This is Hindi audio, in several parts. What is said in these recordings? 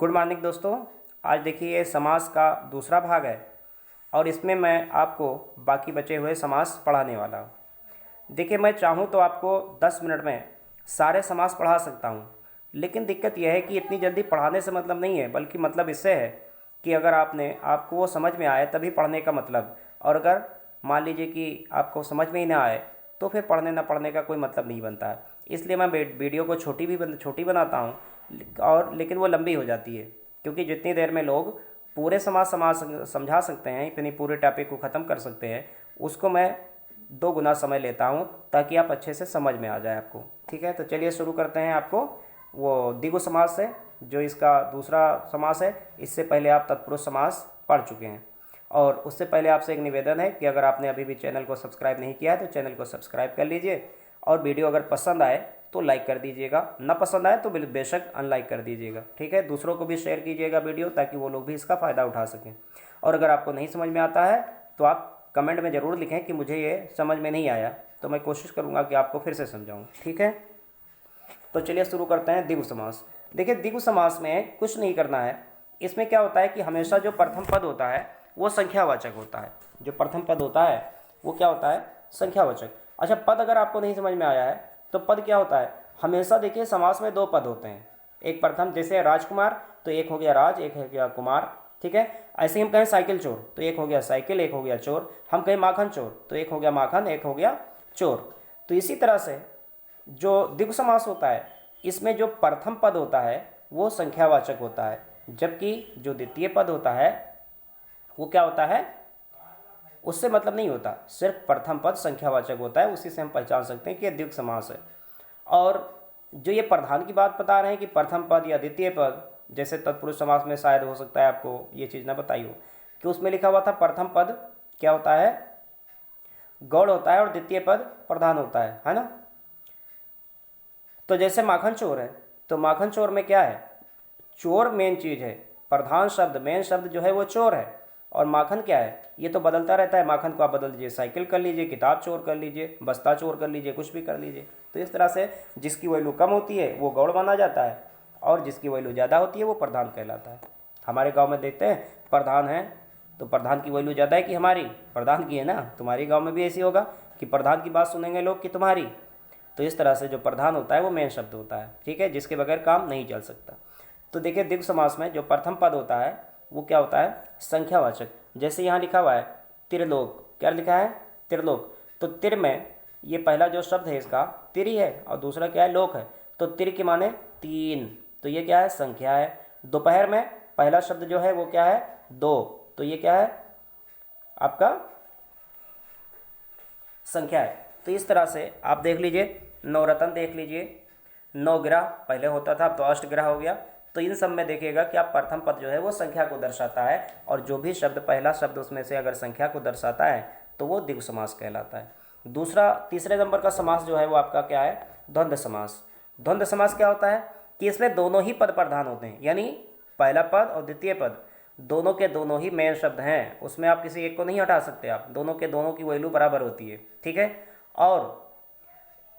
गुड मॉर्निंग दोस्तों। आज देखिए ये समास का दूसरा भाग है और इसमें मैं आपको बाकी बचे हुए समास पढ़ाने वाला हूँ। देखिए मैं चाहूँ तो आपको 10 मिनट में सारे समास पढ़ा सकता हूँ, लेकिन दिक्कत यह है कि इतनी जल्दी पढ़ाने से मतलब नहीं है, बल्कि मतलब इससे है कि अगर आपको वो समझ में आए तभी पढ़ने का मतलब, और अगर मान लीजिए कि आपको समझ में ही ना आए तो फिर पढ़ने ना पढ़ने का कोई मतलब नहीं बनता है। इसलिए मैं वीडियो को छोटी बनाता हूँ और लेकिन वो लंबी हो जाती है, क्योंकि जितनी देर में लोग पूरे समाज समझा सकते हैं, इतनी पूरे टॉपिक को ख़त्म कर सकते हैं, उसको मैं 2 गुना समय लेता हूँ ताकि आप अच्छे से समझ में आ जाए आपको। ठीक है, तो चलिए शुरू करते हैं। आपको वो द्विगु समास है जो इसका दूसरा समास है। इससे पहले आप तत्पुरुष समास पढ़ चुके हैं। और उससे पहले आपसे एक निवेदन है कि अगर आपने अभी भी चैनल को सब्सक्राइब नहीं किया है तो चैनल को सब्सक्राइब कर लीजिए, और वीडियो अगर पसंद आए तो लाइक कर दीजिएगा, ना पसंद आए तो बेशक अनलाइक कर दीजिएगा। ठीक है, दूसरों को भी शेयर कीजिएगा वीडियो, ताकि वो लोग भी इसका फ़ायदा उठा सकें। और अगर आपको नहीं समझ में आता है तो आप कमेंट में ज़रूर लिखें कि मुझे ये समझ में नहीं आया, तो मैं कोशिश करूँगा कि आपको फिर से समझाऊँ। ठीक है, तो चलिए शुरू करते हैं द्विगु समास। देखिए द्विगु समास में कुछ नहीं करना है। इसमें क्या होता है कि हमेशा जो प्रथम पद होता है वो संख्यावाचक होता है। जो प्रथम पद होता है वो क्या होता है? संख्यावाचक। अच्छा, पद अगर आपको नहीं समझ में आया है तो पद क्या होता है? हमेशा देखिए समास में 2 पद होते हैं। एक प्रथम, जैसे राजकुमार तो एक हो गया राज, एक हो गया कुमार। ठीक है, ऐसे ही हम कहें साइकिल चोर तो एक हो गया साइकिल, एक हो गया चोर। हम कहें माखन चोर तो एक हो गया माखन, एक हो गया चोर। तो इसी तरह से जो द्विगु समास होता है इसमें जो प्रथम पद होता है वो संख्यावाचक होता है, जबकि जो द्वितीय पद होता है वो क्या होता है? उससे मतलब नहीं होता, सिर्फ प्रथम पद संख्यावाचक होता है। उसी से हम पहचान सकते हैं कि यह द्विगु समास है। और जो ये प्रधान की बात बता रहे हैं कि प्रथम पद या द्वितीय पद, जैसे तत्पुरुष समास में शायद हो सकता है आपको ये चीज़ ना बताई हो कि उसमें लिखा हुआ था प्रथम पद क्या होता है? गौड़ होता है और द्वितीय पद प्रधान होता है ना। तो जैसे माखन चोर है तो माखन चोर में क्या है? चोर मेन चीज़ है, प्रधान शब्द मेन शब्द जो है वो चोर है, और माखन क्या है? ये तो बदलता रहता है। माखन को आप बदल दीजिए, साइकिल कर लीजिए, किताब चोर कर लीजिए, बस्ता चोर कर लीजिए, कुछ भी कर लीजिए। तो इस तरह से जिसकी वैल्यू कम होती है वो गौड़ माना जाता है, और जिसकी वैल्यू ज़्यादा होती है वो प्रधान कहलाता है। हमारे गाँव में देखते हैं प्रधान है तो प्रधान की वैल्यू ज़्यादा है कि हमारी? प्रधान की है ना। तुम्हारे गाँव में भी ऐसी होगा कि प्रधान की बात सुनेंगे लोग कि तुम्हारी। तो इस तरह से जो प्रधान होता है वो मेन शब्द होता है। ठीक है, जिसके बगैर काम नहीं चल सकता। तो देखिए द्विगु समास में जो प्रथम पद होता है वो क्या होता है? संख्यावाचक। जैसे यहाँ लिखा हुआ है त्रिलोक, क्या लिखा है? त्रिलोक। तो तिर में ये पहला जो शब्द है इसका तिर ही है, और दूसरा क्या है? लोक है। तो तिर के माने 3, तो ये क्या है? संख्या है। दोपहर में पहला शब्द जो है वो क्या है? 2, तो ये क्या है? आपका संख्या है। तो इस तरह से आप देख लीजिए, नवरत्न देख लीजिए, नवग्रह पहले होता था, अब तो अष्टग्रह हो गया। तो इन सब में देखिएगा कि आप प्रथम पद जो है वो संख्या को दर्शाता है, और जो भी शब्द पहला शब्द उसमें से अगर संख्या को दर्शाता है तो वो द्विगु समास कहलाता है। दूसरा तीसरे नंबर का समास जो है वो आपका क्या है? द्वंद्व समास। द्वंद्व समास क्या होता है कि इसमें दोनों ही पद प्रधान होते हैं, यानी पहला पद और द्वितीय पद दोनों के दोनों ही मेन शब्द हैं, उसमें आप किसी एक को नहीं हटा सकते। आप दोनों के दोनों की वैल्यू बराबर होती है। ठीक है, और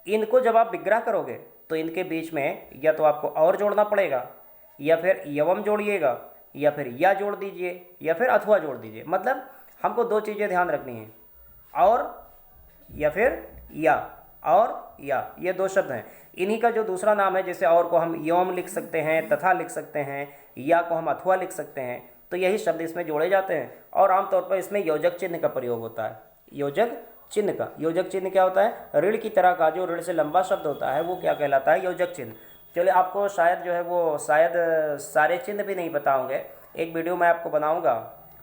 इनको जब आप विग्रह करोगे तो इनके बीच में या तो आपको और जोड़ना पड़ेगा, या फिर यवम जोड़िएगा, या फिर या जोड़ दीजिए, या फिर अथवा जोड़ दीजिए। मतलब हमको 2 चीज़ें ध्यान रखनी है, और या फिर या, और या, ये 2 शब्द हैं। इन्हीं का जो दूसरा नाम है, जैसे और को हम यवम लिख सकते हैं, तथा लिख सकते हैं, या को हम अथवा लिख सकते हैं, तो यही शब्द इसमें जोड़े जाते हैं। और आमतौर पर इसमें योजक चिन्ह का प्रयोग होता है। योजक चिन्ह का, योजक चिन्ह क्या होता है? ऋण की तरह का जो ऋण से लंबा शब्द होता है वो क्या कहलाता है? योजक चिन्ह। चलिए आपको शायद जो है वो शायद सारे चिन्ह भी नहीं पता होंगे। एक वीडियो मैं आपको बनाऊंगा,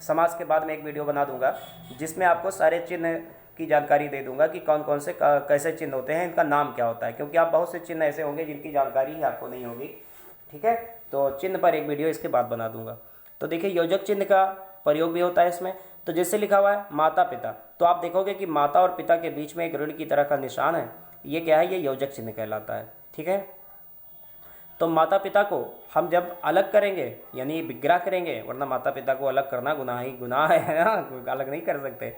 समास के बाद में एक वीडियो बना दूंगा जिसमें आपको सारे चिन्ह की जानकारी दे दूंगा कि कौन कौन से कैसे चिन्ह होते हैं, इनका नाम क्या होता है, क्योंकि आप बहुत से चिन्ह ऐसे होंगे जिनकी जानकारी ही आपको नहीं होगी। ठीक है, तो चिन्ह पर एक वीडियो इसके बाद बना दूंगा। तो देखिए योजक चिन्ह का प्रयोग भी होता है इसमें। तो जैसे लिखा हुआ है माता पिता, तो आप देखोगे कि माता और पिता के बीच में एक ऋण की तरह का निशान है, ये क्या है? ये योजक चिन्ह कहलाता है। ठीक है, तो माता पिता को हम जब अलग करेंगे यानी विग्रह करेंगे, वरना माता पिता को अलग करना गुनाह ही गुनाह है ना, अलग नहीं कर सकते।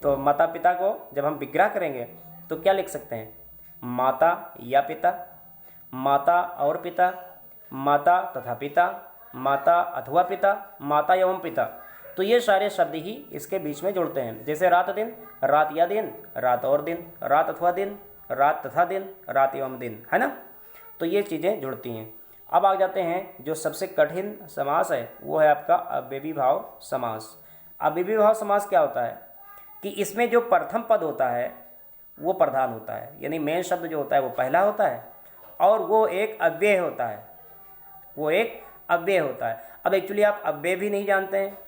तो माता पिता को जब हम विग्रह करेंगे तो क्या लिख सकते हैं? माता या पिता, माता और पिता, माता तथा पिता, माता अथवा पिता, माता एवं पिता। तो ये सारे शब्द ही इसके बीच में जुड़ते हैं। जैसे रात दिन, रात या दिन, रात और दिन, रात अथवा दिन, रात तथा दिन, रात एवं दिन, है ना। तो ये चीज़ें जुड़ती हैं। अब आ जाते हैं जो सबसे कठिन समास है, वो है आपका अव्ययीभाव समास। अव्ययीभाव समास क्या होता है कि इसमें जो प्रथम पद होता है वो प्रधान होता है, यानी मेन शब्द जो होता है वो पहला होता है और वो एक अव्यय होता है, वो एक अव्यय होता है। अब एक्चुअली आप अव्यय भी नहीं जानते हैं,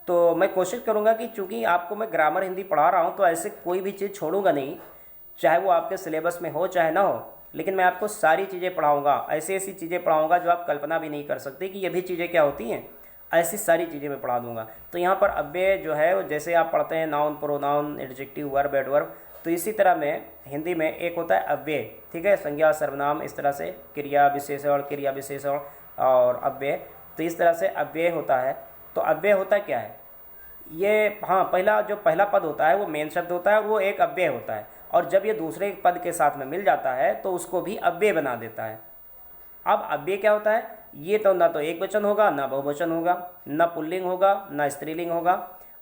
तो मैं कोशिश करूंगा कि चूंकि आपको मैं ग्रामर हिंदी पढ़ा रहा हूं तो ऐसे कोई भी चीज़ छोड़ूंगा नहीं, चाहे वो आपके सिलेबस में हो चाहे ना हो, लेकिन मैं आपको सारी चीज़ें पढ़ाऊंगा, ऐसी ऐसी चीज़ें पढ़ाऊंगा जो आप कल्पना भी नहीं कर सकते कि ये भी चीज़ें क्या होती हैं। ऐसी सारी चीज़ें मैं पढ़ा दूंगा। तो यहाँ पर अव्यय जो है वो जैसे आप पढ़ते हैं noun, pronoun, adjective, verb, adverb, तो इसी तरह में हिंदी में एक होता है अव्यय, ठीक है, संज्ञा, सर्वनाम, इस तरह से क्रिया विशेषण और अव्यय। तो इस तरह से अव्यय होता है। तो अव्यय होता क्या है ये, हाँ, पहला पद होता है वो मेन शब्द होता है, वो एक अव्यय होता है, और जब ये दूसरे पद के साथ में मिल जाता है तो उसको भी अव्यय बना देता है। अब अव्यय क्या होता है, ये तो ना तो एक वचन होगा, ना बहुवचन होगा, ना पुल्लिंग होगा, ना स्त्रीलिंग होगा,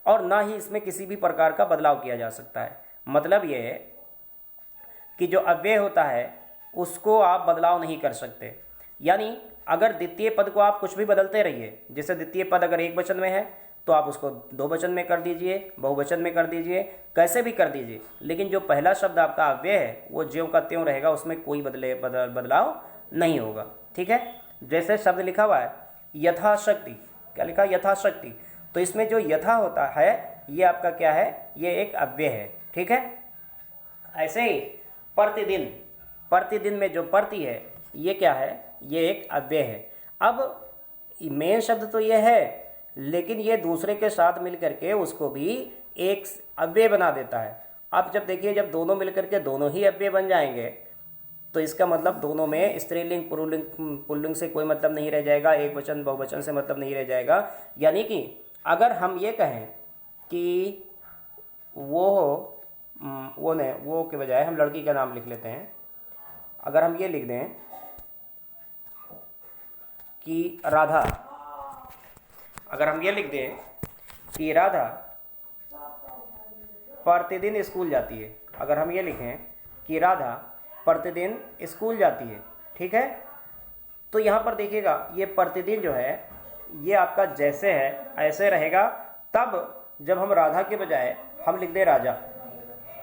और ना ही इसमें किसी भी प्रकार का बदलाव किया जा सकता है। मतलब ये है कि जो अव्यय होता है उसको आप बदलाव नहीं कर सकते। यानी अगर द्वितीय पद को आप कुछ भी बदलते रहिए, जैसे द्वितीय पद अगर एक वचन में है तो आप उसको दो वचन में कर दीजिए, बहुवचन में कर दीजिए, कैसे भी कर दीजिए, लेकिन जो पहला शब्द आपका अव्यय है वो ज्यों का त्यों रहेगा, उसमें कोई बदलाव नहीं होगा। ठीक है, जैसे शब्द लिखा हुआ है यथाशक्ति, क्या लिखा, यथाशक्ति, तो इसमें जो यथा होता है ये आपका क्या है, ये एक अव्यय है। ठीक है, ऐसे ही प्रतिदिन, प्रतिदिन में जो प्रति है ये क्या है, ये एक अव्यय है। अब मेन शब्द तो ये है, लेकिन ये दूसरे के साथ मिलकर के उसको भी एक अव्यय बना देता है। अब जब देखिए, जब दोनों मिलकर के दोनों ही अव्यय बन जाएंगे तो इसका मतलब दोनों में स्त्रीलिंग पुल्लिंग से कोई मतलब नहीं रह जाएगा, एक वचन बहुवचन से मतलब नहीं रह जाएगा। यानी कि अगर हम ये कहें कि वो के बजाय हम लड़की का नाम लिख लेते हैं, अगर हम ये लिख दें कि राधा, अगर हम ये लिख दें कि राधा प्रतिदिन स्कूल जाती है, अगर हम ये लिखें कि राधा प्रतिदिन स्कूल जाती है, ठीक है, तो यहाँ पर देखिएगा ये प्रतिदिन जो है ये आपका जैसे है ऐसे रहेगा। तब जब हम राधा के बजाय हम लिख दें राजा,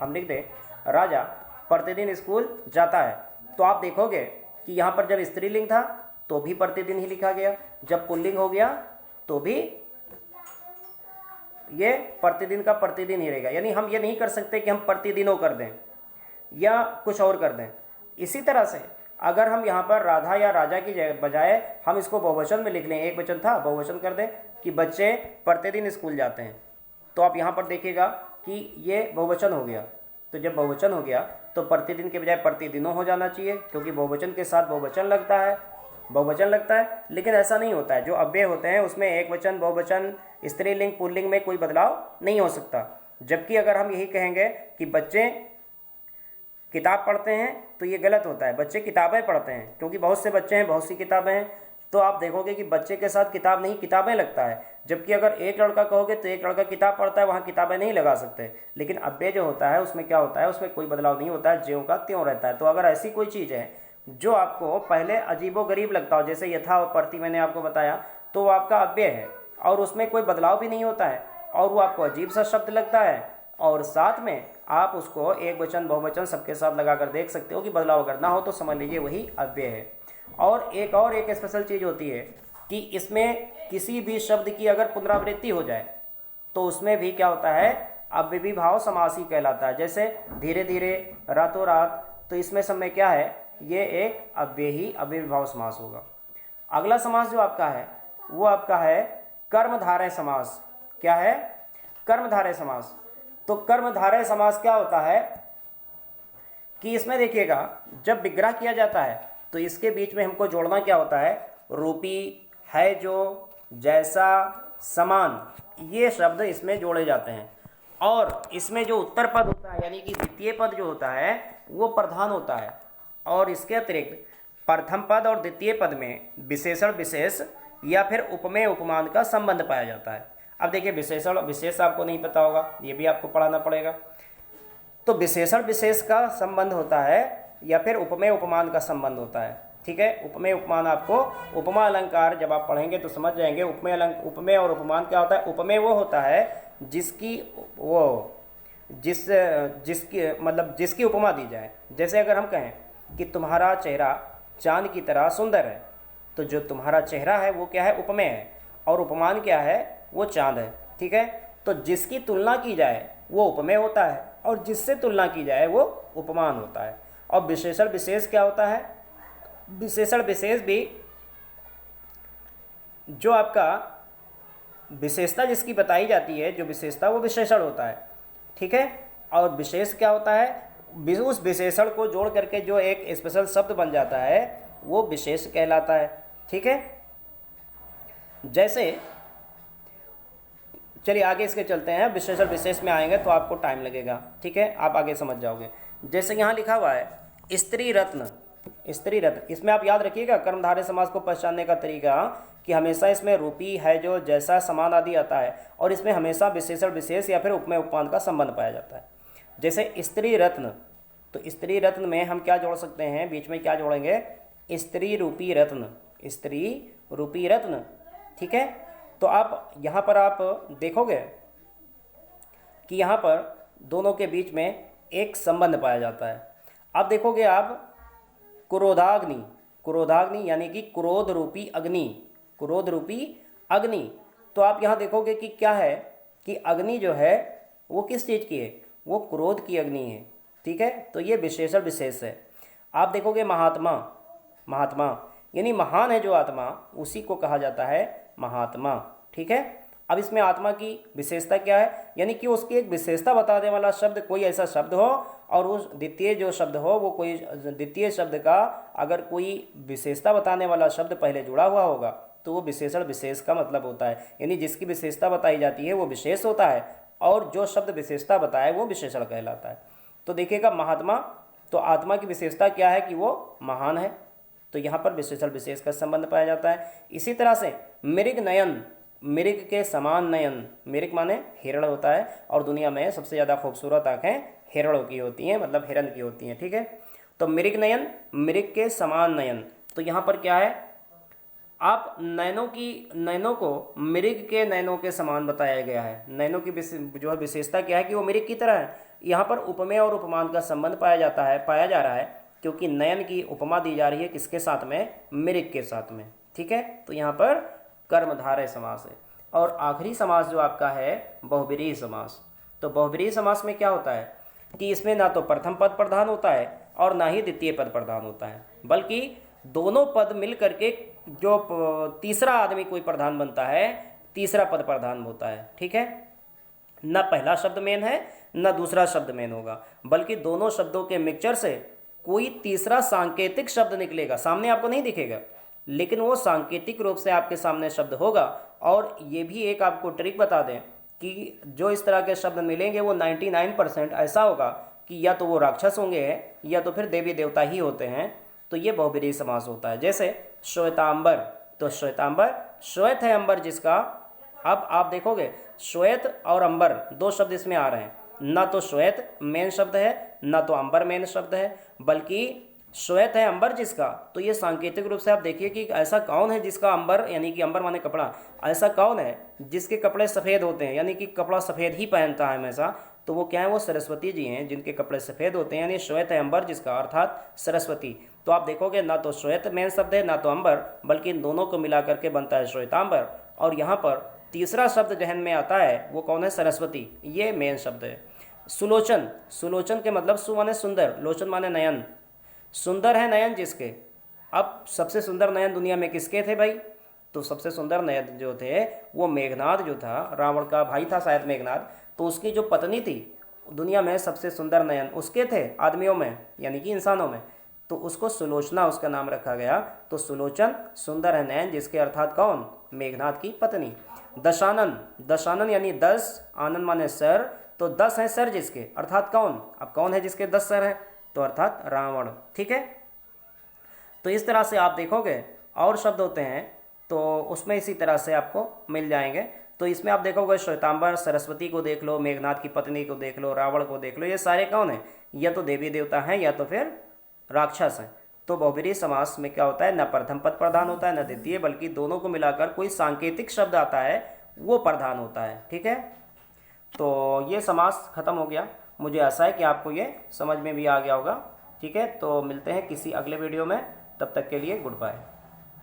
हम लिख दें राजा प्रतिदिन स्कूल जाता है, तो आप देखोगे कि यहाँ पर जब स्त्रीलिंग था तो भी प्रतिदिन ही लिखा गया, जब पुल्लिंग हो गया तो भी ये प्रतिदिन का प्रतिदिन ही रहेगा। यानी हम ये नहीं कर सकते कि हम प्रतिदिनों कर दें या कुछ और कर दें। इसी तरह से अगर हम यहाँ पर राधा या राजा की बजाय हम इसको बहुवचन में लिख लें, एक वचन था बहुवचन कर दें कि बच्चे प्रतिदिन स्कूल जाते हैं, तो आप यहाँ पर देखिएगा कि ये बहुवचन हो गया। तो जब बहुवचन हो गया तो प्रतिदिन के बजाय प्रतिदिनों हो जाना चाहिए, क्योंकि बहुवचन के साथ बहुवचन लगता है, बहुवचन लगता है। लेकिन ऐसा नहीं होता है, जो अव्यय होते हैं उसमें एक वचन, बहुवचन, स्त्रीलिंग, पुल्लिंग में कोई बदलाव नहीं हो सकता। जबकि अगर हम यही कहेंगे कि बच्चे किताब पढ़ते हैं तो ये गलत होता है, बच्चे किताबें पढ़ते हैं, क्योंकि बहुत से बच्चे हैं, बहुत सी किताबें हैं, तो आप देखोगे कि बच्चे के साथ किताब नहीं किताबें लगता है। जबकि अगर एक लड़का कहोगे तो एक लड़का किताब पढ़ता है, वहाँ किताबें नहीं लगा सकते। लेकिन अव्यय जो होता है उसमें क्या होता है, उसमें कोई बदलाव नहीं होता है, ज्यों का त्यों रहता है। तो अगर ऐसी कोई चीज़ है जो आपको पहले अजीबोगरीब लगता हो, जैसे यथा और प्रति मैंने आपको बताया, तो वो आपका अव्यय है और उसमें कोई बदलाव भी नहीं होता है और वो आपको अजीब सा शब्द लगता है, और साथ में आप उसको एक वचन बहुवचन सबके साथ लगा कर देख सकते हो कि बदलाव अगर ना हो तो समझ लीजिए वही अव्यय है। और एक स्पेशल चीज़ होती है कि इसमें किसी भी शब्द की अगर पुनरावृत्ति हो जाए तो उसमें भी क्या होता है, अव्ययीभाव समास ही कहलाता है। जैसे धीरे धीरे, रातों रात, तो इसमें सब में क्या है, ये एक अव्ययीभाव समास होगा। अगला समास जो आपका है वो आपका है कर्मधारय समास। क्या है, कर्मधारय समास। तो कर्मधारय समास क्या होता है कि इसमें देखिएगा जब विग्रह किया जाता है तो इसके बीच में हमको जोड़ना क्या होता है, रूपी, है जो, जैसा, समान, ये शब्द इसमें जोड़े जाते हैं। और इसमें जो उत्तर पद होता है यानी कि द्वितीय पद जो होता है वो प्रधान होता है, और इसके अतिरिक्त प्रथम पद और द्वितीय पद में विशेषण विशेष या फिर उपमेय उपमान का संबंध पाया जाता है। अब देखिए विशेषण विशेष आपको नहीं पता होगा, ये भी आपको पढ़ाना पड़ेगा। तो विशेषण विशेष का संबंध होता है या फिर उपमेय उपमान का संबंध होता है। ठीक है, उपमेय उपमान आपको उपमा अलंकार जब आप पढ़ेंगे तो समझ जाएंगे। उपमेय और उपमान क्या होता है। उपमेय वो होता है जिसकी उपमा दी जाए। जैसे अगर हम कहें कि तुम्हारा चेहरा चांद की तरह सुंदर है, तो जो तुम्हारा चेहरा है वो क्या है, उपमेय है, और उपमान क्या है, वो चांद है। ठीक है, तो जिसकी तुलना की जाए वो उपमेय होता है और जिससे तुलना की जाए वो उपमान होता है। और विशेषण विशेष क्या होता है, विशेषण विशेष भी जो आपका विशेषता जिसकी बताई जाती है, जो विशेषता वो विशेषण होता है। ठीक है, और विशेष क्या होता है, उस विशेषण को जोड़ करके जो एक स्पेशल शब्द बन जाता है वो विशेष कहलाता है। ठीक है, जैसे चलिए आगे इसके चलते हैं। विशेषण विशेष में आएंगे तो आपको टाइम लगेगा। ठीक है, आप आगे समझ जाओगे। जैसे यहाँ लिखा हुआ है स्त्री रत्न, स्त्री रत्न, इसमें आप याद रखिएगा कर्मधारय समास को पहचानने का तरीका कि हमेशा इसमें रूपी है जो जैसा समान आदि आता है, और इसमें हमेशा विशेषण विशेष या फिर उपमेय उपमान का संबंध पाया जाता है। जैसे स्त्री रत्न, तो स्त्री रत्न में हम क्या जोड़ सकते हैं, बीच में क्या जोड़ेंगे, स्त्री रूपी रत्न, स्त्री रूपी रत्न। ठीक है, तो आप यहाँ पर आप देखोगे कि यहाँ पर दोनों के बीच में एक संबंध पाया जाता है। अब देखोगे आप क्रोधाग्नि, क्रोधाग्नि यानी कि क्रोध रूपी अग्नि, क्रोध रूपी अग्नि। तो आप यहाँ देखोगे कि क्या है कि अग्नि जो है वो किस चीज़ की है, वो क्रोध की अग्नि है। ठीक है, तो ये विशेषण विशेष है। आप देखोगे महात्मा, महात्मा यानी महान है जो आत्मा, उसी को कहा जाता है महात्मा। ठीक है, अब इसमें आत्मा की विशेषता क्या है, यानी कि उसकी एक विशेषता बताने वाला शब्द कोई ऐसा शब्द हो, और उस द्वितीय जो शब्द हो वो कोई द्वितीय शब्द का अगर कोई विशेषता बताने वाला शब्द पहले जुड़ा हुआ होगा तो वो विशेषण विशेष का मतलब होता है। यानी जिसकी विशेषता बताई जाती है वो विशेष होता है, और जो शब्द विशेषता बताए वो विशेषण कहलाता है। तो देखिएगा महात्मा, तो आत्मा की विशेषता क्या है कि वो महान है, तो यहाँ पर विशेषण विशेष का संबंध पाया जाता है। इसी तरह से मृग नयन, मृग के समान नयन, मृग माने हिरण होता है, और दुनिया में सबसे ज़्यादा खूबसूरत आँखें हिरणों की होती हैं, मतलब हिरण की होती हैं। ठीक है, तो मृग नयन, मृग के समान नयन। तो यहाँ पर क्या है, आप नयनों को मृग के नयनों के समान बताया गया है। नयनों की जो है विशेषता क्या है कि वो मृग की तरह है। यहाँ पर उपमेय और उपमान का संबंध पाया जा रहा है, क्योंकि नयन की उपमा दी जा रही है किसके साथ में, मृग के साथ में। ठीक है, तो यहाँ पर कर्मधारय समास है। और आखिरी समास जो आपका है बहुब्रीहि समास। तो बहुब्रीहि समास में क्या होता है कि इसमें ना तो प्रथम पद प्रधान होता है और ना ही द्वितीय पद प्रधान होता है, बल्कि दोनों पद मिल करके जो तीसरा आदमी कोई प्रधान बनता है, तीसरा पद प्रधान होता है। ठीक है, न पहला शब्द मेन है न दूसरा शब्द मेन होगा, बल्कि दोनों शब्दों के मिक्सचर से कोई तीसरा सांकेतिक शब्द निकलेगा, सामने आपको नहीं दिखेगा, लेकिन वो सांकेतिक रूप से आपके सामने शब्द होगा। और ये भी एक आपको ट्रिक बता दें कि जो इस तरह के शब्द मिलेंगे वो 99% ऐसा होगा कि या तो वो राक्षस होंगे या तो फिर देवी देवता ही होते हैं। तो ये बहुब्रीहि समास होता है। जैसे श्वेतांबर, तो श्वेतांबर श्वेत है अंबर जिसका। अब आप देखोगे श्वेत और अंबर दो शब्द इसमें आ रहे हैं, ना तो श्वेत मेन शब्द है ना तो अंबर मेन शब्द है, बल्कि श्वेत है अंबर जिसका। तो ये सांकेतिक रूप से आप देखिए कि ऐसा कौन है जिसका अंबर, यानी कि अंबर माने कपड़ा, ऐसा कौन है जिसके कपड़े सफ़ेद होते हैं, यानी कि कपड़ा सफ़ेद ही पहनता है हमेशा। तो वो क्या है, वो सरस्वती जी हैं जिनके कपड़े सफ़ेद होते हैं, यानी श्वेत है अंबर जिसका, अर्थात सरस्वती। तो आप देखोगे ना तो श्वेत मेन शब्द है ना तो अंबर, बल्कि इन दोनों को मिला करके बनता है श्वेतांबर। और यहाँ पर तीसरा शब्द जहन में आता है वो कौन है, सरस्वती, ये मेन शब्द है। सुलोचन, सुलोचन के मतलब सु माने सुंदर, लोचन माने नयन, सुंदर है नयन जिसके। अब सबसे सुंदर नयन दुनिया में किसके थे भाई, तो सबसे सुंदर नयन जो थे वो मेघनाद जो था, रावण का भाई था शायद मेघनाद, तो उसकी जो पत्नी थी दुनिया में सबसे सुंदर नयन उसके थे, आदमियों में यानी कि इंसानों में, तो उसको सुलोचना उसका नाम रखा गया। तो सुलोचन सुंदर है नयन जिसके, अर्थात कौन, मेघनाद की पत्नी। दशानन, दशानन यानी 10, आनंद माने सर, तो 10 है सर जिसके, अर्थात कौन, अब कौन है जिसके 10 सर है, तो अर्थात रावण। ठीक है, तो इस तरह से आप देखोगे और शब्द होते हैं तो उसमें इसी तरह से आपको मिल जाएंगे। तो इसमें आप देखोगे श्वेतांबर सरस्वती को देख लो, मेघनाथ की पत्नी को देख लो, रावण को देख लो, ये सारे कौन है? या तो देवी देवता हैं या तो फिर राक्षस हैं। तो बहुब्रीहि समास में क्या होता है, न प्रथम पद प्रधान होता है न द्वितीय, बल्कि दोनों को मिलाकर कोई सांकेतिक शब्द आता है वो प्रधान होता है। ठीक है, तो ये समास खत्म हो गया। मुझे आशा है कि आपको ये समझ में भी आ गया होगा। ठीक है, तो मिलते हैं किसी अगले वीडियो में, तब तक के लिए गुड बाय।